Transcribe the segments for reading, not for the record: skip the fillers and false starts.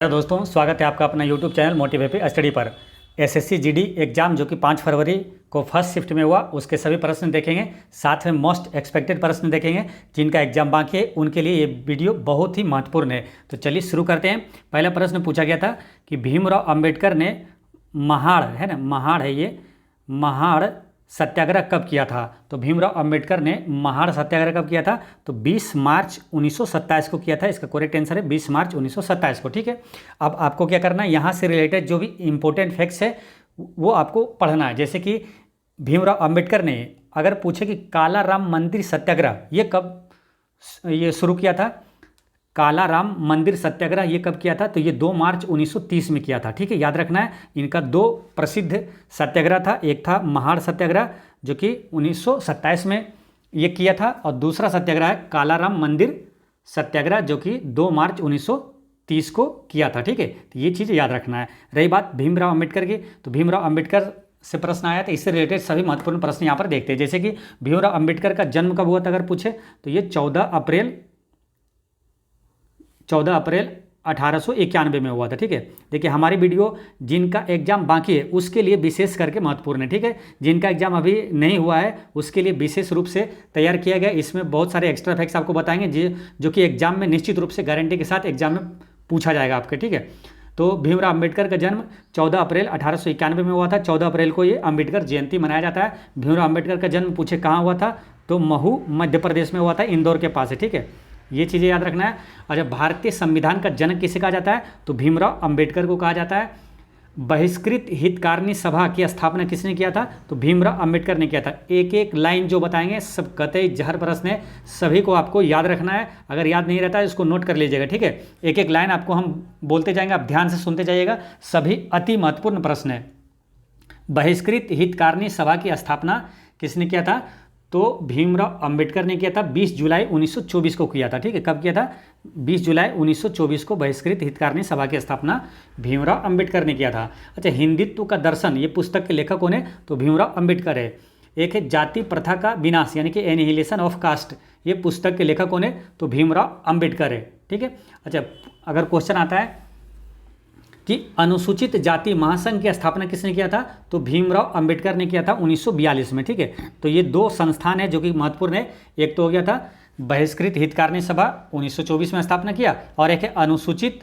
दोस्तों, स्वागत है आपका अपना YouTube चैनल मोटिवेट स्टडी पर। एसएससी जीडी एग्जाम जो कि 5 फरवरी को फर्स्ट शिफ्ट में हुआ, उसके सभी प्रश्न देखेंगे। साथ में मोस्ट एक्सपेक्टेड प्रश्न देखेंगे। जिनका एग्जाम बाकी है उनके लिए ये वीडियो बहुत ही महत्वपूर्ण है। तो चलिए शुरू करते हैं। पहला प्रश्न पूछा गया था कि भीमराव अंबेडकर ने महाड़ है ना, महाड़ है ये, महाड़ सत्याग्रह कब किया था। तो भीमराव अंबेडकर ने महाड़ सत्याग्रह कब किया था, तो 20 मार्च 1927 को किया था। इसका करेक्ट आंसर है 20 मार्च 1927 को। ठीक है, अब आपको क्या करना है, यहाँ से रिलेटेड जो भी इंपॉर्टेंट फैक्ट्स है वो आपको पढ़ना है। जैसे कि भीमराव अंबेडकर ने अगर पूछे कि काला राम मंदिर सत्याग्रह ये कब ये शुरू किया था, काला राम मंदिर सत्याग्रह ये कब किया था, तो ये 2 मार्च 1930 में किया था। ठीक है, याद रखना है। इनका 2 प्रसिद्ध सत्याग्रह था, एक था महाड़ सत्याग्रह जो कि 1927 में ये किया था, और दूसरा सत्याग्रह है काला राम मंदिर सत्याग्रह जो कि 2 मार्च 1930 को किया था। ठीक है, तो ये चीज़ याद रखना है। रही बात भीमराव अम्बेडकर की, तो भीमराव अम्बेडकर से प्रश्न आया था, इससे रिलेटेड सभी महत्वपूर्ण प्रश्न यहाँ पर देखते हैं। जैसे कि भीमराव अम्बेडकर का जन्म कब हुआ था अगर पूछे, तो ये 14 अप्रैल 1891 में हुआ था। ठीक है, देखिए हमारी वीडियो जिनका एग्जाम बाकी है उसके लिए विशेष करके महत्वपूर्ण है। ठीक है, जिनका एग्जाम अभी नहीं हुआ है उसके लिए विशेष रूप से तैयार किया गया। इसमें बहुत सारे एक्स्ट्रा फैक्ट्स आपको बताएंगे जो कि एग्जाम में निश्चित रूप से गारंटी के साथ एग्जाम में पूछा जाएगा आपके। ठीक है, तो भीमराव अम्बेडकर का जन्म 14 अप्रैल 1891 में हुआ था। 14 अप्रैल को ये अम्बेडकर जयंती मनाया जाता है। भीमराव अम्बेडकर का जन्म पूछे कहाँ हुआ था, तो महू मध्य प्रदेश में हुआ था, इंदौर के पास है। ठीक है, ये चीज़ें याद रखना है। और जब भारतीय संविधान का जनक किसे कहा जाता है, तो भीमराव अंबेडकर को कहा जाता है। बहिष्कृत हितकारिणी सभा की स्थापना किसने किया था, तो भीमराव अंबेडकर ने किया था। एक एक लाइन जो बताएंगे सब कतई जहर प्रश्न है, सभी को आपको याद रखना है। अगर याद नहीं रहता है इसको नोट कर लीजिएगा। ठीक है, एक एक लाइन आपको हम बोलते जाएंगे, आप ध्यान से सुनते जाइएगा। सभी अति महत्वपूर्ण प्रश्न है। बहिष्कृत हितकारिणी सभा की स्थापना किसने किया था, तो भीमराव अंबेडकर ने किया था। 20 जुलाई 1924 को किया था। ठीक है, कब किया था, 20 जुलाई 1924 को बहिष्कृत हितकारिणी सभा की स्थापना भीमराव अंबेडकर ने किया था। अच्छा, हिंदुत्व का दर्शन ये पुस्तक के लेखक कौन है, तो भीमराव अंबेडकर है। एक है जाति प्रथा का विनाश यानी कि एनिहिलेशन ऑफ कास्ट, ये पुस्तक के लेखक कौन है, तो भीमराव अंबेडकर है। ठीक है, अच्छा अगर क्वेश्चन आता है कि अनुसूचित जाति महासंघ की स्थापना किसने किया था, तो भीमराव अंबेडकर ने किया था 1942 में। ठीक है, तो ये 2 संस्थान है जो कि महत्वपूर्ण है। एक तो हो गया था बहिष्कृत हितकारिणी सभा 1924 में स्थापना किया, और एक है अनुसूचित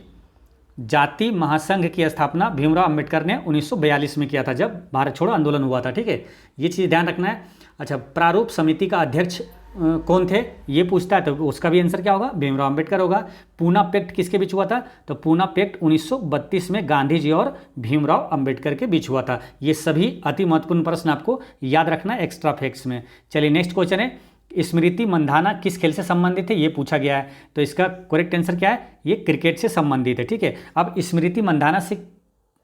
जाति महासंघ की स्थापना भीमराव अंबेडकर ने 1942 में किया था, जब भारत छोड़ो आंदोलन हुआ था। ठीक है, ये चीज़ ध्यान रखना है। अच्छा, प्रारूप समिति का अध्यक्ष कौन थे ये पूछता है, तो उसका भी आंसर क्या होगा, भीमराव अंबेडकर होगा। पूना पैक्ट किसके बीच हुआ था, तो पूना पैक्ट 1932 में गांधी जी और भीमराव अंबेडकर के बीच हुआ था। ये सभी अति महत्वपूर्ण प्रश्न आपको याद रखना है एक्स्ट्रा फैक्ट्स में। चलिए नेक्स्ट क्वेश्चन है, स्मृति मंधाना किस खेल से संबंधित है, ये पूछा गया है। तो इसका करेक्ट आंसर क्या है, ये क्रिकेट से संबंधित है। ठीक है, अब स्मृति मंधाना से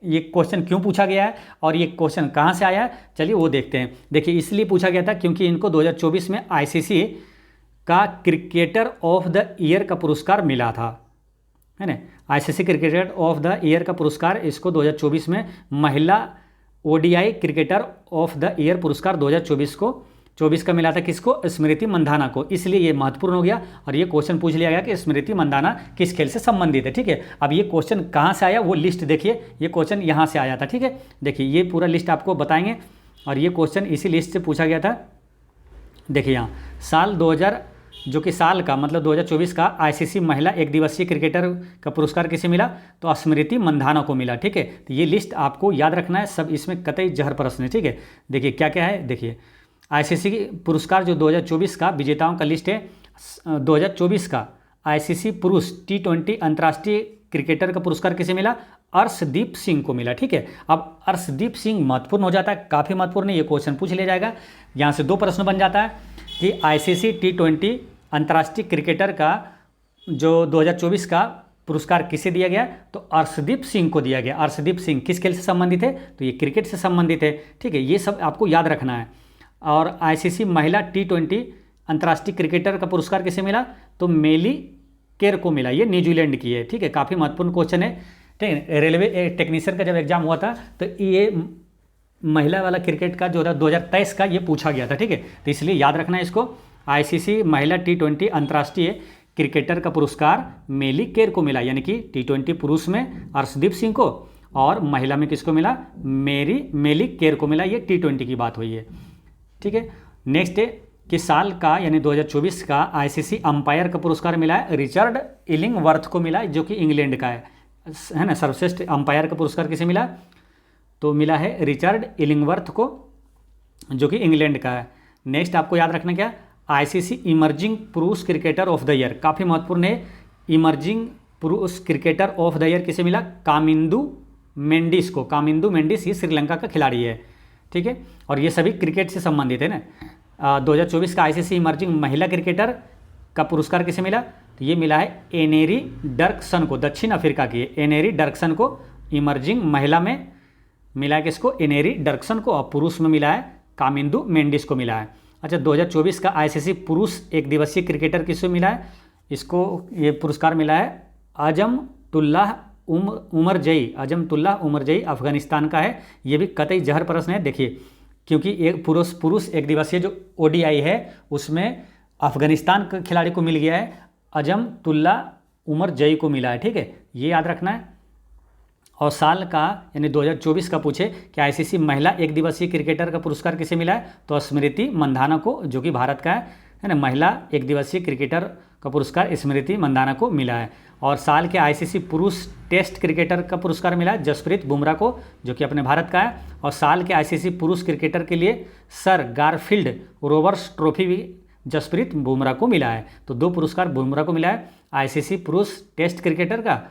ये क्वेश्चन क्यों पूछा गया है और ये क्वेश्चन कहाँ से आया है, चलिए वो देखते हैं। देखिए इसलिए पूछा गया था क्योंकि इनको 2024 में आईसीसी का क्रिकेटर ऑफ द ईयर का पुरस्कार मिला था, है ना। ICC cricketer of the year का पुरस्कार इसको 2024 में महिला ODI cricketer of the year पुरस्कार 2024 का मिला था। किसको, स्मृति मंधाना को। इसलिए ये महत्वपूर्ण हो गया और ये क्वेश्चन पूछ लिया गया कि स्मृति मंधाना किस खेल से संबंधित है। ठीक है, अब ये क्वेश्चन कहाँ से आया वो लिस्ट देखिए, ये क्वेश्चन यहाँ से आया था। ठीक है, देखिए ये पूरा लिस्ट आपको बताएंगे और ये क्वेश्चन इसी लिस्ट से पूछा गया था। देखिए यहाँ साल 2000 जो कि साल का मतलब 2024 का आईसीसी महिला एक दिवसीय क्रिकेटर का पुरस्कार किसे मिला, तो स्मृति मंधाना को मिला। ठीक है, तो ये लिस्ट आपको याद रखना है, सब इसमें कतई जहर प्रश्न है। ठीक है, देखिए क्या क्या है, देखिए आईसीसी पुरस्कार जो 2024 का विजेताओं का लिस्ट है। 2024 का आईसीसी पुरुष T20 अंतर्राष्ट्रीय क्रिकेटर का पुरस्कार किसे मिला, अर्शदीप सिंह को मिला। ठीक है, अब अर्शदीप सिंह महत्वपूर्ण हो जाता है, काफ़ी महत्वपूर्ण है, ये क्वेश्चन पूछ लिया जाएगा। यहाँ से 2 प्रश्न बन जाता है कि आईसीसी T20 अंतर्राष्ट्रीय क्रिकेटर का जो 2024 का पुरस्कार किसे दिया गया, तो अर्शदीप सिंह को दिया गया। अर्शदीप सिंह किस खेल से संबंधित है, तो ये क्रिकेट से संबंधित है। ठीक है, ये सब आपको याद रखना है। और आईसीसी महिला T20 अंतर्राष्ट्रीय क्रिकेटर का पुरस्कार किसे मिला, तो मेली केर को मिला, ये न्यूजीलैंड की है। ठीक है, काफ़ी महत्वपूर्ण क्वेश्चन है। ठीक है, रेलवे टेक्नीशियन का जब एग्जाम हुआ था तो ये महिला वाला क्रिकेट का जो 2023 का ये पूछा गया था। ठीक है, तो इसलिए याद रखना है इसको। आईसीसी महिला T20 अंतर्राष्ट्रीय क्रिकेटर का पुरस्कार मेली केर को मिला, यानी कि T20 पुरुष में अर्शदीप सिंह को और महिला में किसको मिला, मेली केर को मिला। ये T20 की बात हुई है, ठीक है। नेक्स्ट है किस साल का यानी 2024 का आईसीसी अंपायर का पुरस्कार मिला है, रिचर्ड इलिंगवर्थ को मिला है, जो कि इंग्लैंड का है ना। सर्वश्रेष्ठ अंपायर का पुरस्कार किसे मिला, तो मिला है रिचर्ड इलिंगवर्थ को, जो कि इंग्लैंड का है। नेक्स्ट आपको याद रखना क्या, आईसीसी इमर्जिंग पुरुष क्रिकेटर ऑफ द ईयर, काफ़ी महत्वपूर्ण है। इमर्जिंग पुरुष क्रिकेटर ऑफ द ईयर किसे मिला, कामिंदु मेंडिस को। कामिंदु मेंडिस ये श्रीलंका का खिलाड़ी है, ठीक है। और ये सभी क्रिकेट से संबंधित है ना। 2024 का आईसीसी इमर्जिंग महिला क्रिकेटर का पुरस्कार किसे मिला, तो ये मिला है एनेरी डर्कसन को, दक्षिण अफ्रीका की एनेरी डर्कसन को। इमर्जिंग महिला में मिला है किसको, एनेरी डर्कसन को, और पुरुष में मिला है कामिंदु मेंडिस को मिला है। अच्छा, 2024 का आईसीसी पुरुष एक दिवसीय क्रिकेटर किसको मिला है, इसको ये पुरस्कार मिला है अजमतुल्लाह उमरजई। अजमतुल्लाह उमरजई अफगानिस्तान का है। ये भी कतई जहर प्रश्न है, देखिए, क्योंकि एक पुरुष एक दिवसीय जो ओडीआई है उसमें अफगानिस्तान के खिलाड़ी को मिल गया है, अजमतुल्लाह उमरजई को मिला है, ठीक है, ये याद रखना है। और साल का यानी 2024 का पूछे कि आईसीसी महिला एक दिवसीय क्रिकेटर का पुरस्कार किसे मिला है, तो स्मृति मंधाना को, जो कि भारत का है ना। महिला एक दिवसीय क्रिकेटर का पुरस्कार स्मृति मंधाना को मिला है। और साल के आईसीसी पुरुष टेस्ट क्रिकेटर का पुरस्कार मिला है जसप्रीत बुमराह को, जो कि अपने भारत का है। और साल के आईसीसी पुरुष क्रिकेटर के लिए सर गारफील्ड रोवर्स ट्रॉफी भी जसप्रीत बुमराह को मिला है। तो 2 पुरस्कार बुमराह को मिला है, आईसीसी पुरुष टेस्ट क्रिकेटर का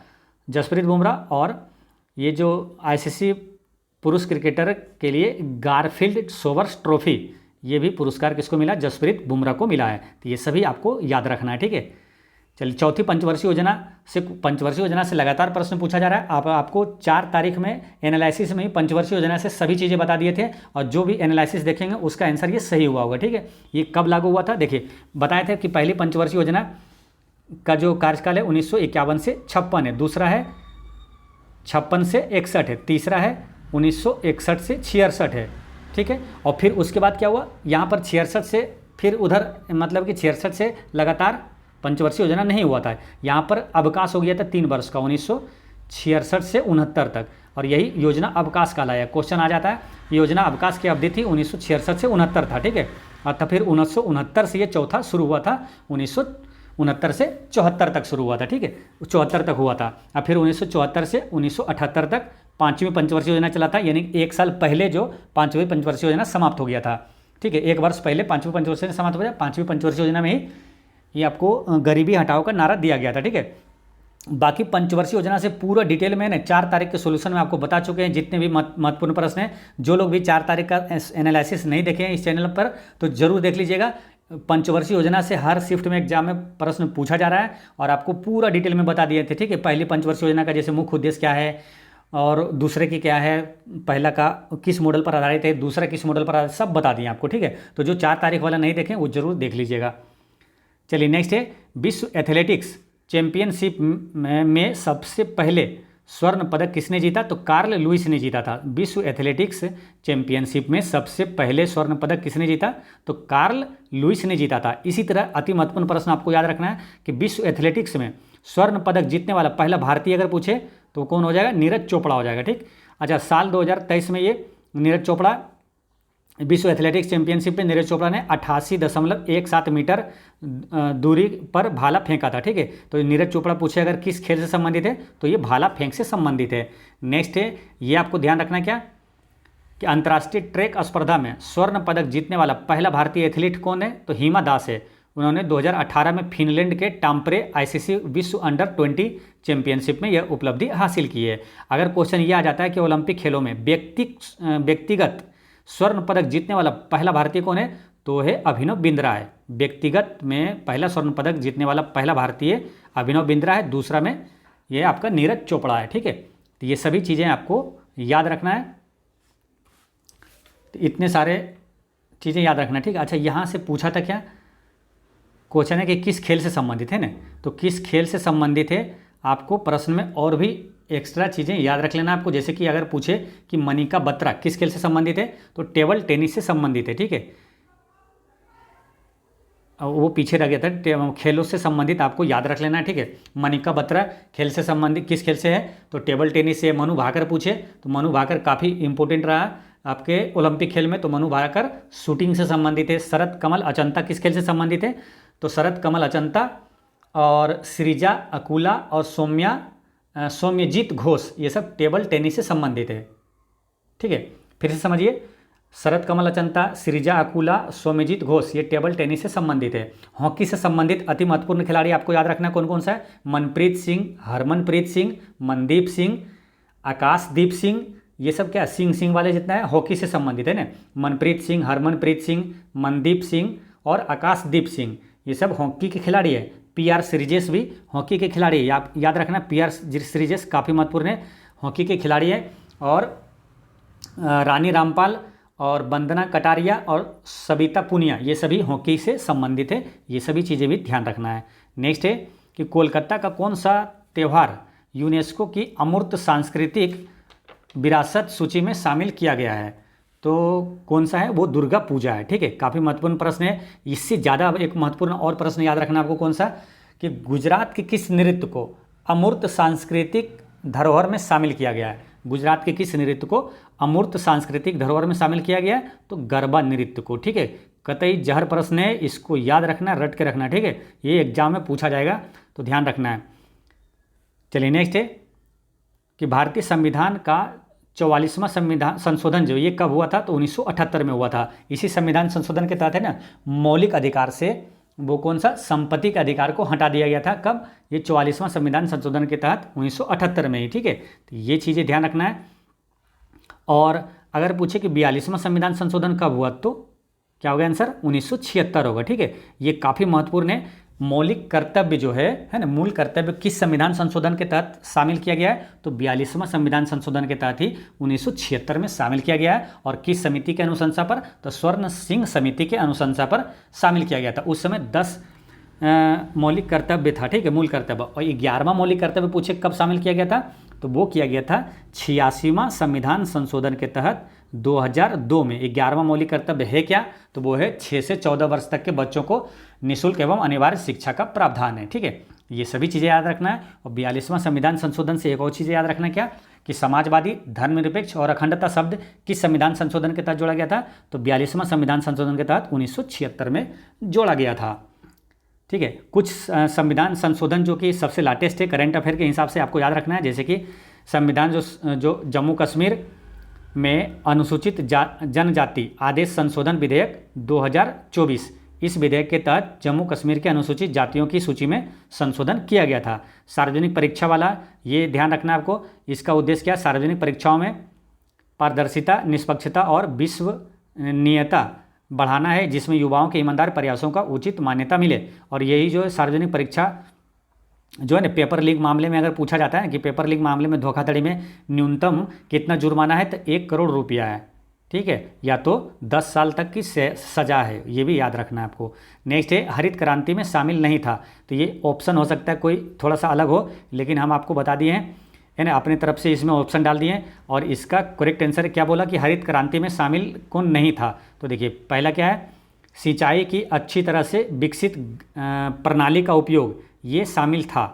जसप्रीत बुमराह, और ये जो आईसीसी पुरुष क्रिकेटर के लिए गारफील्ड सोवर्स ट्रॉफी, ये भी पुरस्कार किसको मिला, जसप्रीत बुमराह को मिला है। तो ये सभी आपको याद रखना है, ठीक है। चलिए, चौथी पंचवर्षीय योजना से लगातार प्रश्न पूछा जा रहा है। आपको 4 तारीख में एनालिसिस में ही पंचवर्षीय योजना से सभी चीज़ें बता दिए थे, और जो भी एनालिसिस देखेंगे उसका आंसर ये सही हुआ होगा, ठीक है। ये कब लागू हुआ था, देखिए बताए थे कि पहली पंचवर्षीय योजना का जो कार्यकाल है 1951 से 56 है, दूसरा है 56 से 61 है, तीसरा है 1961 से 66 है, ठीक है। और फिर उसके बाद क्या हुआ, यहाँ पर 66 से फिर उधर मतलब कि 66 से लगातार पंचवर्षीय योजना नहीं हुआ था, यहाँ पर अवकाश हो गया था 3 वर्ष का 1966 से 69 तक, और यही योजना अवकाश कहलाया। क्वेश्चन आ जाता है, योजना अवकाश की अवधि थी 1966 से 69 था, ठीक है। और तब फिर 1969 से ये चौथा शुरू हुआ था, 1969 से 74 तक शुरू हुआ था, ठीक है, 74 तक हुआ था। और फिर 1974 से 1978 तक 5वीं पंचवर्षीय योजना चला था, यानी 1 साल पहले जो 5वीं पंचवर्षीय योजना समाप्त हो गया था, ठीक है। 1 वर्ष पहले 5वीं पंचवर्षीय योजना समाप्त हो गया। 5वीं पंचवर्षीय योजना में ही ये आपको गरीबी हटाओ का नारा दिया गया था, ठीक है। बाकी पंचवर्षीय योजना से पूरा डिटेल में ना 4 तारीख के सोल्यूशन में आपको बता चुके हैं, जितने भी महत्वपूर्ण प्रश्न हैं। जो लोग भी 4 तारीख का एनालिसिस नहीं देखे हैं इस चैनल पर, तो जरूर देख लीजिएगा। पंचवर्षीय योजना से हर शिफ्ट में एग्जाम में प्रश्न पूछा जा रहा है, और आपको पूरा डिटेल में बता दिए थे, ठीक है। पहली पंचवर्षीय योजना का जैसे मुख्य उद्देश्य क्या है, और दूसरे की क्या है, पहला का किस मॉडल पर आधारित है, दूसरा किस मॉडल पर आधारित, सब बता दिए आपको, ठीक है। तो जो 4 तारीख वाला नहीं देखें वो जरूर देख लीजिएगा। चलिए, नेक्स्ट है विश्व एथलेटिक्स चैंपियनशिप में सबसे पहले स्वर्ण पदक किसने जीता, तो कार्ल लुईस ने जीता था। विश्व एथलेटिक्स चैंपियनशिप में सबसे पहले स्वर्ण पदक किसने जीता, तो कार्ल लुईस ने जीता था। इसी तरह अति महत्वपूर्ण प्रश्न आपको याद रखना है कि विश्व एथलेटिक्स में स्वर्ण पदक जीतने वाला पहला भारतीय अगर पूछे तो कौन हो जाएगा, नीरज चोपड़ा हो जाएगा, ठीक। अच्छा, साल 2023 में ये नीरज चोपड़ा विश्व एथलेटिक्स चैंपियनशिप में नीरज चोपड़ा ने 88.17 मीटर दूरी पर भाला फेंका था, ठीक है। तो नीरज चोपड़ा पूछे अगर किस खेल से संबंधित है, तो ये भाला फेंक से संबंधित है। नेक्स्ट है, ये आपको ध्यान रखना क्या कि अंतर्राष्ट्रीय ट्रैक स्पर्धा में स्वर्ण पदक जीतने वाला पहला भारतीय एथलीट कौन है, तो हिमा दास है। उन्होंने 2018 में फिनलैंड के टाम्परे आईसीसी विश्व अंडर-20 चैंपियनशिप में यह उपलब्धि हासिल की है। अगर क्वेश्चन ये आ जाता है कि ओलंपिक खेलों में व्यक्तिगत स्वर्ण पदक जीतने वाला पहला भारतीय कौन है, तो है अभिनव बिंद्रा है। व्यक्तिगत में पहला स्वर्ण पदक जीतने वाला पहला भारतीय अभिनव बिंद्रा है, दूसरा में ये आपका नीरज चोपड़ा है, ठीक है। तो ये सभी चीज़ें आपको याद रखना है, तो इतने सारे चीज़ें याद रखना है, ठीक है। अच्छा, यहाँ से पूछा था क्या, क्वेश्चन है कि किस खेल से संबंधित है ना, तो किस खेल से संबंधित है आपको प्रश्न में और भी एक्स्ट्रा चीज़ें याद रख लेना आपको। जैसे कि अगर पूछे कि मनिका बत्रा किस खेल से संबंधित है, तो टेबल टेनिस से संबंधित है, ठीक है। वो पीछे रह गया था। खेलों से संबंधित आपको याद रख लेना है, ठीक है। मनिका बत्रा खेल से संबंधित किस खेल से है, तो टेबल टेनिस से। मनु भाकर पूछे तो मनु भाकर काफ़ी इंपॉर्टेंट रहा आपके ओलंपिक खेल में, तो मनु भाकर शूटिंग से संबंधित है। शरद कमल अचंता किस खेल से संबंधित है, तो शरद कमल अचंता और सृजा अकुला और सौम्यजीत घोष ये सब टेबल टेनिस से संबंधित है, ठीक है। फिर से समझिए, शरद कमल अचंता, सृजा अकुला, सौम्यजीत घोष ये टेबल टेनिस से संबंधित है। हॉकी से संबंधित अति महत्वपूर्ण खिलाड़ी आपको याद रखना कौन कौन सा है, मनप्रीत सिंह, हरमनप्रीत सिंह, मनदीप सिंह, आकाशदीप सिंह, ये सब क्या सिंह वाले जितना है हॉकी से संबंधित है ना। मनप्रीत सिंह, हरमनप्रीत सिंह, मनदीप सिंह और आकाशदीप सिंह ये सब हॉकी के खिलाड़ी है। PR श्रीजेश भी हॉकी के खिलाड़ी है, आप याद रखना। PR श्रीजेश काफ़ी महत्वपूर्ण है, हॉकी के खिलाड़ी है। और रानी रामपाल और वंदना कटारिया और सविता पुनिया ये सभी हॉकी से संबंधित है, ये सभी चीज़ें भी ध्यान रखना है। नेक्स्ट है कि कोलकाता का कौन सा त्यौहार यूनेस्को की अमूर्त सांस्कृतिक विरासत सूची में शामिल किया गया है, तो कौन सा है, वो दुर्गा पूजा है, ठीक है। काफ़ी महत्वपूर्ण प्रश्न है। इससे ज़्यादा एक महत्वपूर्ण और प्रश्न याद रखना आपको कौन सा, कि गुजरात के किस नृत्य को अमूर्त सांस्कृतिक धरोहर में शामिल किया गया है। गुजरात के किस नृत्य को अमूर्त सांस्कृतिक धरोहर में शामिल किया गया है, तो गरबा नृत्य को, ठीक है। कतई जहर प्रश्न है, इसको याद रखना, रट के रखना, ठीक है। ये एग्जाम में पूछा जाएगा तो ध्यान रखना है। चलिए नेक्स्ट है कि भारतीय संविधान का 44वां संविधान संशोधन जो ये कब हुआ था, तो 1978 में हुआ था। इसी संविधान संशोधन के तहत है ना, मौलिक अधिकार से वो कौन सा संपत्ति के अधिकार को हटा दिया गया था। कब, ये 44वां संविधान संशोधन के तहत 1978 में ही, ठीक है। तो ये चीज़ें ध्यान रखना है। और अगर पूछे कि 42वां संविधान संशोधन कब हुआ, तो क्या होगा आंसर, 1976 होगा, ठीक है। ये काफ़ी महत्वपूर्ण है। मौलिक कर्तव्य जो है ना, मूल कर्तव्य किस संविधान संशोधन के तहत शामिल किया गया है, तो 42वां संविधान संशोधन के तहत ही 1976 में शामिल किया गया है। और किस समिति के अनुशंसा पर, तो स्वर्ण सिंह समिति के अनुशंसा पर शामिल किया गया था। उस समय 10 मौलिक कर्तव्य था, ठीक है, मूल कर्तव्य। और 11वां मौलिक कर्तव्य पूछे कब शामिल किया गया था, तो वो किया गया था 86वां संविधान संशोधन के तहत 2002 में। 11वां मौलिक कर्तव्य है क्या, तो वो है 6 से 14 वर्ष तक के बच्चों को निःशुल्क एवं अनिवार्य शिक्षा का प्रावधान है, ठीक है। ये सभी चीज़ें याद रखना है। और 42वां संविधान संशोधन से एक और चीज़ें याद रखना, क्या, कि समाजवादी, धर्मनिरपेक्ष और अखंडता शब्द किस संविधान संशोधन के तहत जोड़ा गया था, तो 42वां संविधान संशोधन के तहत 1976 में जोड़ा गया था, ठीक है। कुछ संविधान संशोधन जो कि सबसे लेटेस्ट है करंट अफेयर के हिसाब से आपको याद रखना है, जैसे कि संविधान जो जम्मू कश्मीर में अनुसूचित जनजाति आदेश संशोधन विधेयक 2024, इस विधेयक के तहत जम्मू कश्मीर के अनुसूचित जातियों की सूची में संशोधन किया गया था। सार्वजनिक परीक्षा वाला, ये ध्यान रखना आपको, इसका उद्देश्य क्या, सार्वजनिक परीक्षाओं में पारदर्शिता, निष्पक्षता और विश्वसनीयता बढ़ाना है, जिसमें युवाओं के ईमानदार प्रयासों का उचित मान्यता मिले। और यही जो है सार्वजनिक परीक्षा जो है ना, पेपर लीक मामले में अगर पूछा जाता है कि पेपर लीक मामले में धोखाधड़ी में न्यूनतम कितना जुर्माना है, तो 1 करोड़ रुपया है, ठीक है, या तो 10 साल तक की सज़ा है, ये भी याद रखना है आपको। नेक्स्ट है हरित क्रांति में शामिल नहीं था, तो ये ऑप्शन हो सकता है कोई थोड़ा सा अलग हो, लेकिन हम आपको बता दिए हैं, है ना, अपनी तरफ से इसमें ऑप्शन डाल दिए हैं। और इसका करेक्ट आंसर क्या बोला कि हरित क्रांति में शामिल कौन नहीं था, तो देखिए पहला क्या है, सिंचाई की अच्छी तरह से विकसित प्रणाली का उपयोग, ये शामिल था,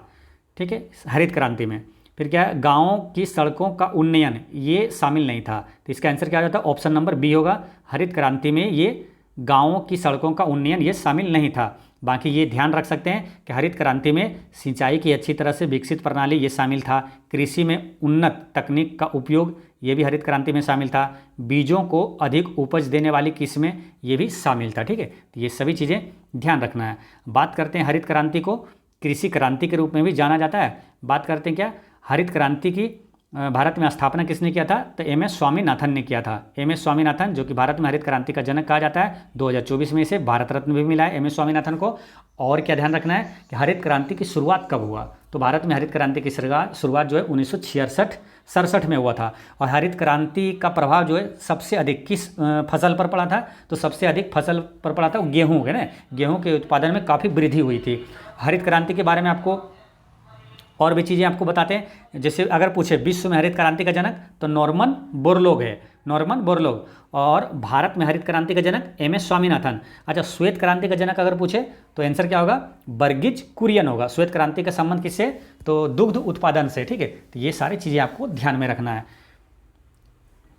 ठीक है, हरित क्रांति में। फिर क्या है, गाँवों की सड़कों का उन्नयन, ये शामिल नहीं था। तो इसका आंसर क्या हो जाता है, ऑप्शन नंबर बी होगा, हरित क्रांति में ये गाँवों की सड़कों का उन्नयन ये शामिल नहीं था। बाकी ये ध्यान रख सकते हैं कि हरित क्रांति में सिंचाई की अच्छी तरह से विकसित प्रणाली ये शामिल था, कृषि में उन्नत तकनीक का उपयोग ये भी हरित क्रांति में शामिल था, बीजों को अधिक उपज देने वाली किस्में ये भी शामिल था, ठीक है। तो ये सभी चीज़ें ध्यान रखना है। बात करते हैं हरित क्रांति को कृषि क्रांति के रूप में भी जाना जाता है। बात करते हैं क्या, हरित क्रांति की भारत में स्थापना किसने किया था, तो MS स्वामीनाथन ने किया था। MS स्वामीनाथन जो कि भारत में हरित क्रांति का जनक कहा जाता है, 2024 में इसे भारत रत्न भी मिला है MS स्वामीनाथन को। और क्या ध्यान रखना है कि हरित क्रांति की शुरुआत कब हुआ, तो भारत में हरित क्रांति की शुरुआत जो है 1966-67 में हुआ था। और हरित क्रांति का प्रभाव जो है सबसे अधिक किस फसल पर पड़ा था, तो सबसे अधिक फसल पर पड़ा था गेहूँ है ना, गेहूँ के उत्पादन में काफ़ी वृद्धि हुई थी। हरित क्रांति के बारे में आपको और भी चीज़ें आपको बताते हैं, जैसे अगर पूछे विश्व में हरित क्रांति का जनक, तो नॉर्मन बोरलॉग है। Norman Borlaug. और भारत में हरित क्रांति का जनक एम एस स्वामीनाथन। अच्छा, श्वेत क्रांति का जनक अगर पूछे तो आंसर क्या होगा, वर्गीज कुरियन होगा। श्वेत क्रांति का संबंध किससे, तो दुग्ध उत्पादन से, ठीक है। तो ये सारी चीज़ें आपको ध्यान में रखना है।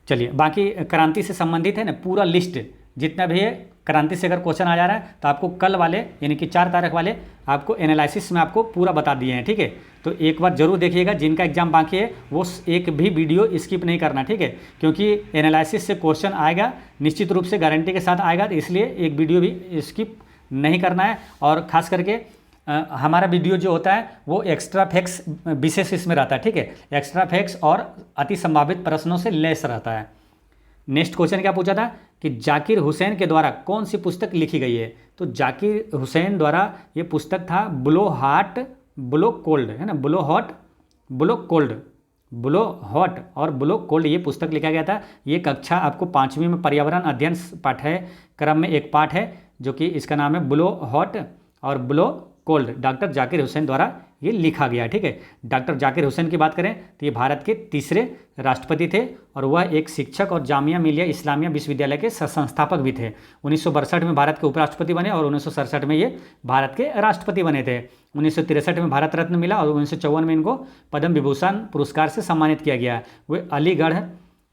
चलिए, बाकी क्रांति से संबंधित है ना पूरा लिस्ट जितना भी है, क्रांति से अगर क्वेश्चन आ जा रहा है तो आपको कल वाले यानी कि 4 तारीख वाले आपको एनालिसिस में आपको पूरा बता दिए हैं, ठीक है। तो एक बार जरूर देखिएगा, जिनका एग्जाम बाकी है वो एक भी वीडियो स्किप नहीं करना, ठीक है, क्योंकि एनालिसिस से क्वेश्चन आएगा निश्चित रूप से, गारंटी के साथ आएगा, तो इसलिए एक वीडियो भी स्किप नहीं करना है। और ख़ास करके हमारा वीडियो जो होता है वो एक्स्ट्रा फैक्ट्स विशेष इसमें रहता है, ठीक है, एक्स्ट्रा फैक्ट्स और अति संभावित प्रश्नों से लेस रहता है। नेक्स्ट क्वेश्चन क्या पूछा था कि जाकिर हुसैन के द्वारा कौन सी पुस्तक लिखी गई है, तो जाकिर हुसैन द्वारा ये पुस्तक था ब्लो हॉट ब्लो कोल्ड, है ना, blow hot blow cold, blow hot और ब्लो कोल्ड, ये पुस्तक लिखा गया था। ये कक्षा आपको 5वीं में पर्यावरण अध्ययन पाठ्यक्रम में एक पाठ है जो कि इसका नाम है ब्लो हॉट और blow cold, doctor Zakir Hussain द्वारा ये लिखा गया है, ठीक है। डॉक्टर जाकिर हुसैन की बात करें तो ये भारत के तीसरे राष्ट्रपति थे और वह एक शिक्षक और जामिया मिलिया इस्लामिया विश्वविद्यालय के संस्थापक भी थे। 1962 में भारत के उपराष्ट्रपति बने और 1967 में ये भारत के राष्ट्रपति बने थे। 1963 में भारत रत्न मिला और 1954 में इनको पद्म विभूषण पुरस्कार से सम्मानित किया गया। वे अलीगढ़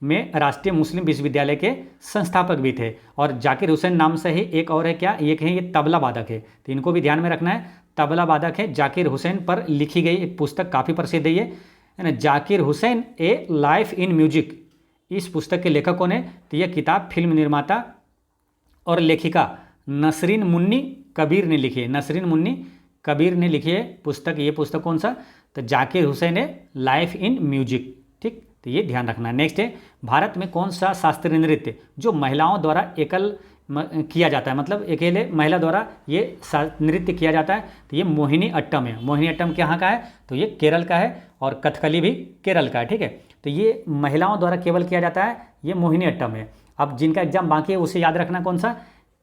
में राष्ट्रीय मुस्लिम विश्वविद्यालय के संस्थापक भी थे। और जाकिर हुसैन नाम से ही एक और है क्या, एक है ये तबला वादक है, तो इनको भी ध्यान में रखना है। तबला वादक है, जाकिर हुसैन पर लिखी गई एक पुस्तक काफ़ी प्रसिद्ध है ना, जाकिर हुसैन ए लाइफ इन म्यूजिक। इस पुस्तक के लेखक कौन है, तो यह किताब फिल्म निर्माता और लेखिका नसरीन मुन्नी कबीर ने लिखी है। नसरीन मुन्नी कबीर ने लिखी है पुस्तक। ये पुस्तक कौन सा, तो जाकिर हुसैन ए लाइफ इन म्यूजिक, ठीक, तो ये ध्यान रखना है। नेक्स्ट है, भारत में कौन सा शास्त्रीय नृत्य जो महिलाओं द्वारा एकल किया जाता है, मतलब अकेले महिला द्वारा ये नृत्य किया जाता है, तो ये मोहिनी अट्टम है। मोहिनी अट्टम कहाँ का है, तो ये केरल का है और कथकली भी केरल का है, ठीक है। तो ये महिलाओं द्वारा केवल किया जाता है, ये मोहिनी अट्टम है। अब जिनका एग्जाम बाकी है उसे याद रखना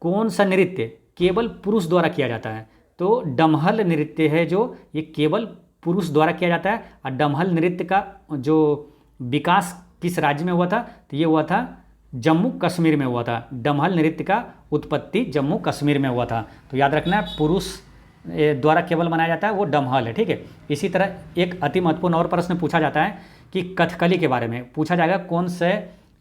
कौन सा नृत्य केवल पुरुष द्वारा किया जाता है, तो डमहल नृत्य है जो ये केवल पुरुष द्वारा किया जाता है। और डमहल नृत्य का जो विकास किस राज्य में हुआ था, तो ये हुआ था जम्मू कश्मीर में हुआ था। डमहल नृत्य का उत्पत्ति जम्मू कश्मीर में हुआ था, तो याद रखना है पुरुष द्वारा केवल मनाया जाता है वो डमहल है, ठीक है। इसी तरह एक अति महत्वपूर्ण और प्रश्न पूछा जाता है कि कथकली के बारे में पूछा जाएगा, कौन से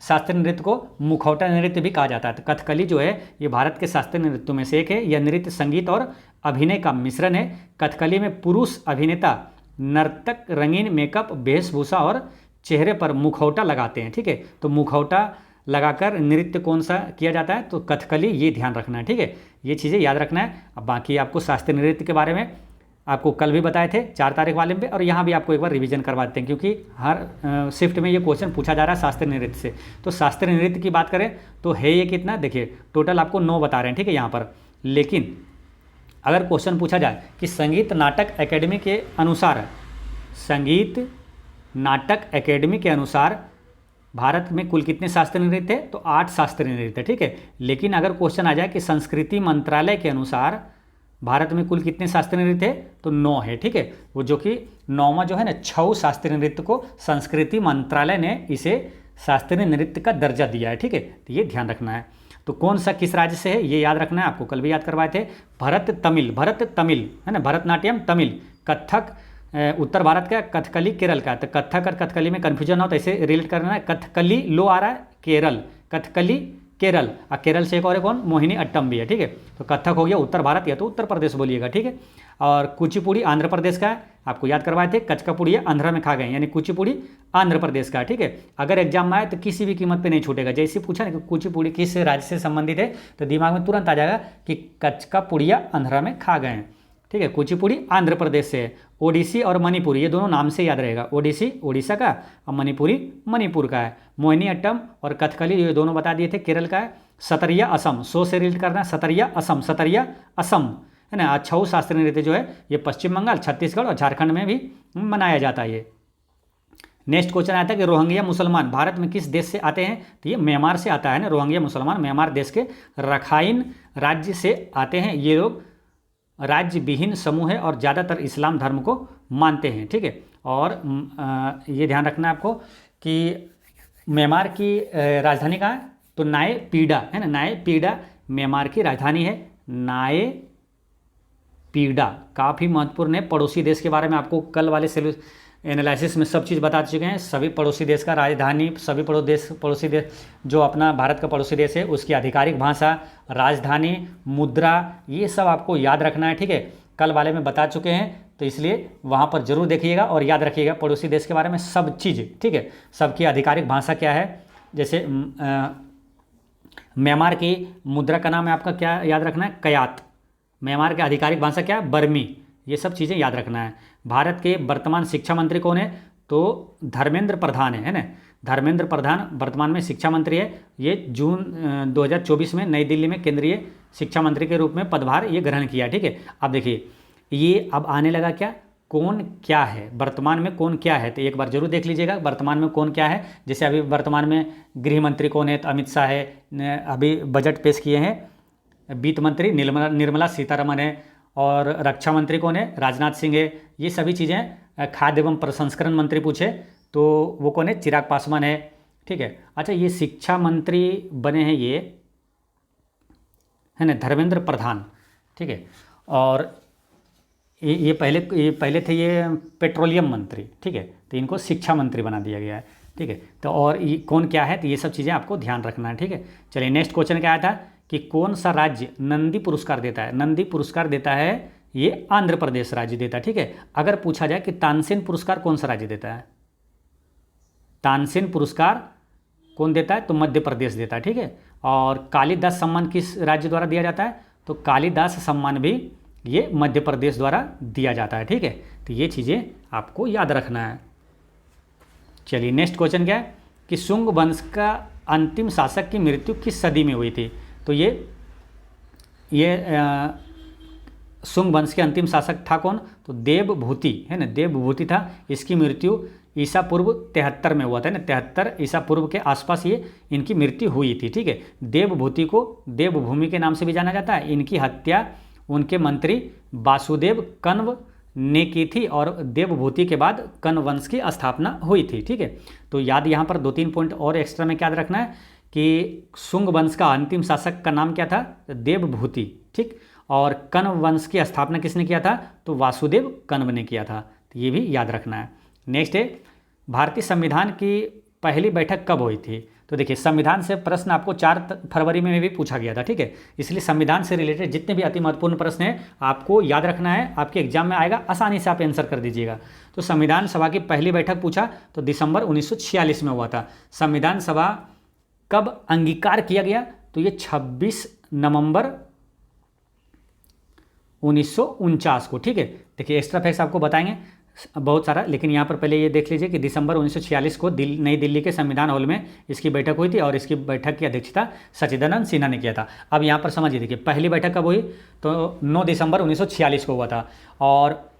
शास्त्रीय नृत्य को मुखौटा नृत्य भी कहा जाता है। तो कथकली जो है ये भारत के शास्त्रीय नृत्यों में से एक है। यह नृत्य संगीत और अभिनय का मिश्रण है। कथकली में पुरुष अभिनेता नर्तक रंगीन मेकअप वेशभूषा और चेहरे पर मुखौटा लगाते हैं, ठीक है। तो मुखौटा लगाकर नृत्य कौन सा किया जाता है, तो कथकली, ये ध्यान रखना है, ठीक है। ये चीज़ें याद रखना है। अब बाकी आपको शास्त्रीय नृत्य के बारे में आपको कल भी बताए थे 4 तारीख वाले में, और यहाँ भी आपको एक बार रिवीजन करवा देते हैं क्योंकि हर शिफ्ट में ये क्वेश्चन पूछा जा रहा है शास्त्रीय नृत्य से। तो शास्त्रीय नृत्य की बात करें तो है ये कितना, देखिए टोटल आपको 9 बता रहे हैं, ठीक है यहाँ पर। लेकिन अगर क्वेश्चन पूछा जाए कि संगीत नाटक अकेडमी के अनुसार, संगीत नाटक अकेडमी के अनुसार भारत में कुल कितने शास्त्रीय नृत्य है, तो 8 शास्त्रीय नृत्य, ठीक है। लेकिन अगर क्वेश्चन आ जाए कि संस्कृति मंत्रालय के अनुसार भारत में कुल कितने शास्त्रीय नृत्य है, तो 9 है, ठीक है। वो जो कि 9वां जो है ना, 6 शास्त्रीय नृत्य को संस्कृति मंत्रालय ने इसे शास्त्रीय नृत्य का दर्जा दिया है, ठीक है। तो ये ध्यान रखना है। तो कौन सा किस राज्य से है ये याद रखना है, आपको कल भी याद करवाए थे। भरत तमिल है ना, भरतनाट्यम तमिल। कथक उत्तर भारत का, कथकली केरल का। तो कथक और कथकली में कन्फ्यूजन हो तो ऐसे रिलेट करना है, कथकली लो आ रहा है केरल, कथकली केरल, और केरल से एक और कौन, मोहिनी अट्टम भी है, ठीक है। तो कथक हो गया उत्तर भारत, या तो उत्तर प्रदेश बोलिएगा, ठीक है। और कुचिपुड़ी आंध्र प्रदेश का है, आपको याद करवाए थे। कचकापुड़िया आंध्र में खा गए, यानी कुचिपुड़ी आंध्र प्रदेश का, ठीक है। अगर एग्जाम में आए तो किसी भी कीमत पे नहीं छूटेगा। जैसे पूछा ना कि कुचिपुड़ी किस राज्य से संबंधित है, तो दिमाग में तुरंत आ जाएगा कि कचकापुड़िया आंध्र में खा गए हैं, ठीक है। कुचिपुड़ी आंध्र प्रदेश से है। ओडिसी और मणिपुर, ये दोनों नाम से याद रहेगा। ओडिसी ओडिशा का और मणिपुरी मणिपुर का है। मोहिनी अट्टम और कथकली ये दोनों बता दिए थे, केरल का है। सतरिया असम, सो से रिलेट करना है, सतरिया असम है ना। 6 शास्त्रीय नृत्य जो है ये पश्चिम बंगाल, छत्तीसगढ़ और झारखंड में भी मनाया जाता है ये। नेक्स्ट क्वेश्चन आता है कि रोहिंग्या मुसलमान भारत में किस देश से आते हैं, तो ये म्यांमार से आता है ना। रोहिंग्या मुसलमान म्यांमार देश के रखाइन राज्य से आते हैं। ये लोग राज्य विहीन समूह है और ज़्यादातर इस्लाम धर्म को मानते हैं, ठीक है। और ये ध्यान रखना है आपको कि म्यांमार की राजधानी कहाँ है? तो नाए पीडा है ना, नाए पीडा म्यांमार की राजधानी है, नाए पीडा। काफ़ी महत्वपूर्ण है। पड़ोसी देश के बारे में आपको कल वाले एनालिसिस में सब चीज़ बता चुके हैं। सभी पड़ोसी देश का राजधानी, सभी पड़ोसी देश जो अपना भारत का पड़ोसी देश है उसकी आधिकारिक भाषा, राजधानी, मुद्रा, ये सब आपको याद रखना है। ठीक है, कल वाले में बता चुके हैं, तो इसलिए वहाँ पर जरूर देखिएगा और याद रखिएगा पड़ोसी देश के बारे में सब चीज़। ठीक है, सबकी आधिकारिक भाषा क्या है, जैसे म्यांमार की मुद्रा का नाम है आपका क्या याद रखना है, कयात। म्यांमार की आधिकारिक भाषा क्या है, बर्मी। ये सब चीज़ें याद रखना है। भारत के वर्तमान शिक्षा मंत्री कौन है, तो धर्मेंद्र प्रधान है ना। धर्मेंद्र प्रधान वर्तमान में शिक्षा मंत्री है। ये जून 2024 में नई दिल्ली में केंद्रीय शिक्षा मंत्री के रूप में पदभार ये ग्रहण किया। ठीक है, अब देखिए ये अब आने लगा क्या, कौन क्या है, वर्तमान में कौन क्या है, तो एक बार जरूर देख लीजिएगा वर्तमान में कौन क्या है। जैसे अभी वर्तमान में गृह मंत्री कौन है, तो अमित शाह है, अभी बजट पेश किए हैं। वित्त मंत्री निर्मला सीतारमण है। और रक्षा मंत्री कौन है, राजनाथ सिंह है। ये सभी चीज़ें। खाद्य एवं प्रसंस्करण मंत्री पूछे तो वो कौन है, चिराग पासवान है। ठीक है, अच्छा ये शिक्षा मंत्री बने हैं ये है ना, धर्मेंद्र प्रधान। ठीक है, और ये पहले थे ये पेट्रोलियम मंत्री। ठीक है, तो इनको शिक्षा मंत्री बना दिया गया है। ठीक है, तो और ये कौन क्या है, तो ये सब चीज़ें आपको ध्यान रखना है। ठीक है, चलिए नेक्स्ट क्वेश्चन क्या आया था कि कौन सा राज्य नंदी पुरस्कार देता है। नंदी पुरस्कार देता है ये आंध्र प्रदेश राज्य देता है। ठीक है, अगर पूछा जाए कि तानसेन पुरस्कार कौन सा राज्य देता है, तानसेन पुरस्कार कौन देता है, तो मध्य प्रदेश देता है। ठीक है, और कालिदास सम्मान किस राज्य द्वारा दिया जाता है, तो कालिदास सम्मान भी ये मध्य प्रदेश द्वारा दिया जाता है। ठीक है, तो ये चीज़ें आपको याद रखना है। चलिए नेक्स्ट क्वेश्चन क्या है कि शुंग वंश का अंतिम शासक की मृत्यु किस सदी में हुई थी। तो ये शुंग वंश के अंतिम शासक था कौन, तो देवभूति है ना, देवभूति था। इसकी मृत्यु ईसा पूर्व 73 में हुआ था ना, 73 ईसा पूर्व के आसपास ये इनकी मृत्यु हुई थी। ठीक है, देवभूति को देवभूमि के नाम से भी जाना जाता है। इनकी हत्या उनके मंत्री वासुदेव कण्व ने की थी और देवभूति के बाद कण्व वंश की स्थापना हुई थी। ठीक है, तो याद यहाँ पर 2-3 पॉइंट और एक्स्ट्रा में क्या याद रखना है कि शुंग वंश का अंतिम शासक का नाम क्या था, देवभूति। ठीक, और कण्व वंश की स्थापना किसने किया था, तो वासुदेव कण्व ने किया था। तो ये भी याद रखना है। नेक्स्ट है भारतीय संविधान की पहली बैठक कब हुई थी। तो देखिए संविधान से प्रश्न आपको 4 फरवरी में भी पूछा गया था। ठीक है, इसलिए संविधान से रिलेटेड जितने भी अति महत्वपूर्ण प्रश्न हैं आपको याद रखना है, आपके एग्जाम में आएगा, आसानी से आप आंसर कर दीजिएगा। तो संविधान सभा की पहली बैठक पूछा तो दिसंबर 1946 में हुआ था। संविधान सभा कब अंगीकार किया गया, तो ये 26 नवंबर 1949 को। ठीक है, देखिए एक्स्ट्रा फैक्ट्स आपको बताएंगे बहुत सारा, लेकिन यहाँ पर पहले ये देख लीजिए कि दिसंबर 1946 को नई दिल्ली के संविधान हॉल में इसकी बैठक हुई थी और इसकी बैठक की अध्यक्षता सच्चिदानंद सिन्हा ने किया था। अब यहाँ पर समझिए, देखिए पहली बैठक कब हुई, तो 9 दिसंबर 1946 को हुआ था और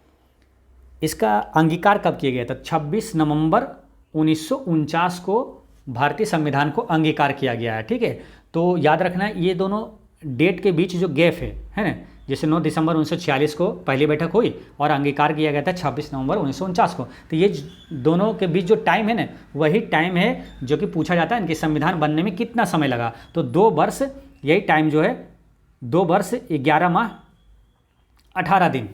इसका अंगीकार कब किया गया था, 26 नवंबर 1949 को भारतीय संविधान को अंगीकार किया गया है। ठीक है, तो याद रखना है ये दोनों डेट के बीच जो गैप है ना, जैसे 9 दिसंबर 1946 को पहली बैठक हुई और अंगीकार किया गया था 26 नवंबर 1949 को, तो ये दोनों के बीच जो टाइम है ना, वही टाइम है जो कि पूछा जाता है इनके संविधान बनने में कितना समय लगा। तो 2 वर्ष, यही टाइम जो है 2 वर्ष 11 माह 18 दिन।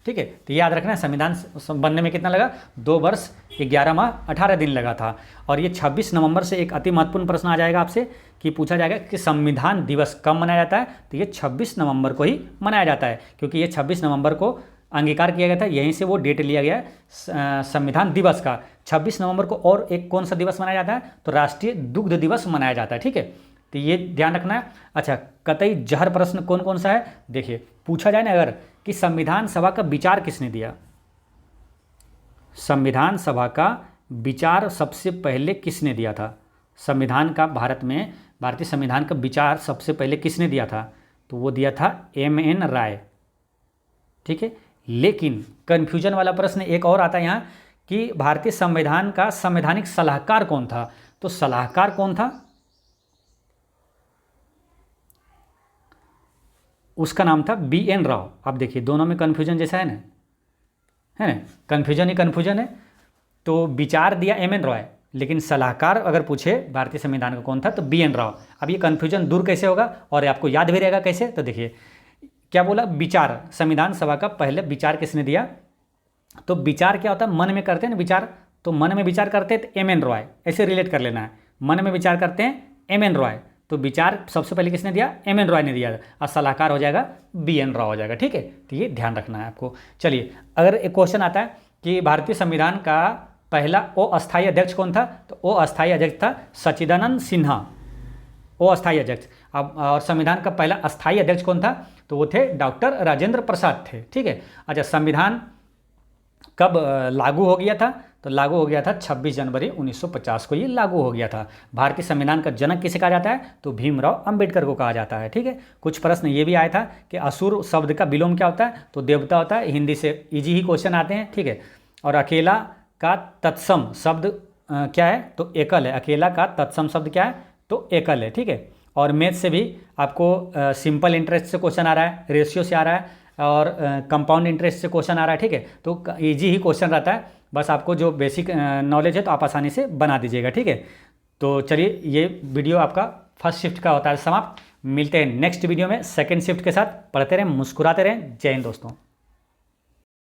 ठीक है, तो याद रखना है संविधान बनने में कितना लगा, 2 वर्ष 11 माह 18 दिन लगा था। और ये 26 नवंबर से एक अति महत्वपूर्ण प्रश्न आ जाएगा आपसे कि पूछा जाएगा कि संविधान दिवस कब मनाया जाता है, तो ये 26 नवंबर को ही मनाया जाता है, क्योंकि ये 26 नवंबर को अंगीकार किया गया था, यहीं से वो डेट लिया गया संविधान दिवस का। 26 नवंबर को और एक कौन सा दिवस मनाया जाता है, तो राष्ट्रीय दुग्ध दिवस मनाया जाता है। ठीक है, तो ये ध्यान रखना है। अच्छा, कतई जहर प्रश्न कौन कौन सा है, देखिए पूछा जाए ना अगर कि संविधान सभा का विचार किसने दिया, संविधान सभा का विचार सबसे पहले किसने दिया था, संविधान का भारतीय संविधान का विचार सबसे पहले किसने दिया था, तो वो दिया था M.N. राय। ठीक है, लेकिन कन्फ्यूजन वाला प्रश्न एक और आता है यहाँ कि भारतीय संविधान का संवैधानिक सलाहकार कौन था, तो सलाहकार कौन था, उसका नाम था B.N. राव। अब देखिए दोनों में कन्फ्यूजन जैसा है ना, कन्फ्यूजन ही कन्फ्यूजन है। तो विचार दिया M.N. रॉय, लेकिन सलाहकार अगर पूछे भारतीय संविधान का कौन था तो बी एन राव। अब ये कन्फ्यूजन दूर कैसे होगा और आपको याद भी रहेगा कैसे, तो देखिए क्या बोला, विचार, संविधान सभा का पहले विचार किसने दिया, तो विचार क्या होता है, मन में करते हैं ना विचार, तो मन में विचार करते हैं तो एम एन रॉय, ऐसे रिलेट कर लेना है, मन में विचार करते हैं एम एन रॉय, तो विचार सबसे पहले किसने दिया, एम एन रॉय ने दिया, और सलाहकार हो जाएगा बी एन राव हो जाएगा, ठीक है। तो ये ध्यान रखना है आपको। चलिए अगर एक क्वेश्चन आता है कि भारतीय संविधान का पहला अस्थायी अध्यक्ष कौन था, तो अस्थायी अध्यक्ष था सच्चिदानंद सिन्हा, अस्थायी अध्यक्ष। अब और संविधान का पहला अस्थायी अध्यक्ष कौन था, तो वो थे डॉक्टर राजेंद्र प्रसाद थे, ठीक है। अच्छा, संविधान कब लागू हो गया था, तो लागू हो गया था 26 जनवरी 1950 को ये लागू हो गया था। भारतीय संविधान का जनक किसे कहा जाता है, तो भीमराव अंबेडकर को कहा जाता है, ठीक है। कुछ प्रश्न ये भी आया था कि असुर शब्द का विलोम क्या होता है, तो देवता होता है, हिंदी से इजी ही क्वेश्चन आते हैं, ठीक है। और अकेला का तत्सम शब्द क्या है, तो एकल है, अकेला का तत्सम शब्द क्या है, तो एकल है, ठीक है। और मैथ से भी आपको सिंपल इंटरेस्ट से क्वेश्चन आ रहा है, रेशियो से आ रहा है, और कंपाउंड इंटरेस्ट से क्वेश्चन आ रहा है, ठीक है। तो इजी ही क्वेश्चन रहता है, बस आपको जो बेसिक नॉलेज है तो आप आसानी से बना दीजिएगा, ठीक है। तो चलिए ये वीडियो आपका फर्स्ट शिफ्ट का होता है समाप्त। मिलते हैं नेक्स्ट वीडियो में सेकंड शिफ्ट के साथ। पढ़ते रहें, मुस्कुराते रहें। जय हिंद दोस्तों।